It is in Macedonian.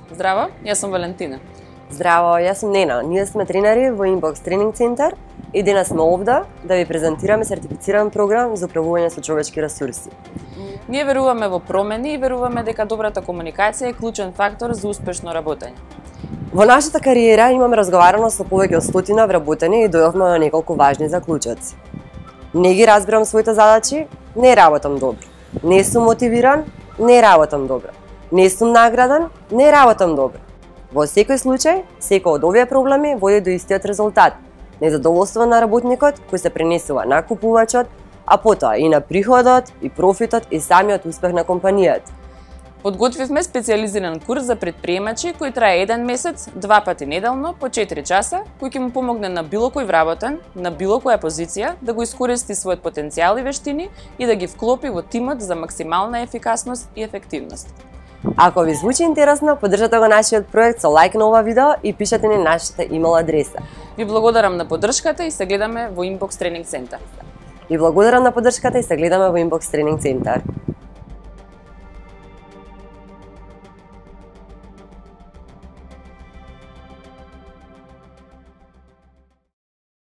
Здраво, јас сум Валентина. Здраво, јас сум Нена. Ние сме тренери во Inbox Тренинг центар и денес сме овде да ви презентираме сертифициран програм за управување со човечки ресурси. Ние веруваме во промени и веруваме дека добрата комуникација е клучен фактор за успешно работење. Во нашата кариера имаме разговарано со повеќе од 100 вработени и дојдовме на неколку важни заклучоци. Не ги разбирам своите задачи, не работам добро. Не сум мотивиран, не работам добро. Не сум награден, не работам добро. Во секој случај, секој од овие проблеми води до истиот резултат. Незадоволство на работникот кој се пренесува на купувачот, а потоа и на приходот, и профитот, и самиот успех на компанијата. Подготвивме специјализиран курс за предприемачи кој трае 1 месец, 2 пати неделно по 4 часа, кој ќе му помогне на било кој вработен, на било која позиција да го искористи својот потенцијал и вештини и да ги вклопи во тимот за максимална ефикасност и ефективност. Ако ви звучи интересно, поддржате го нашиот проект со лајк на ова видео и пишете ни нашата имейл адреса. Ви благодарам на поддршката и се гледаме во Inbox Тренинг центар. Ви благодарам на поддршката и се гледаме во Inbox Тренинг центар.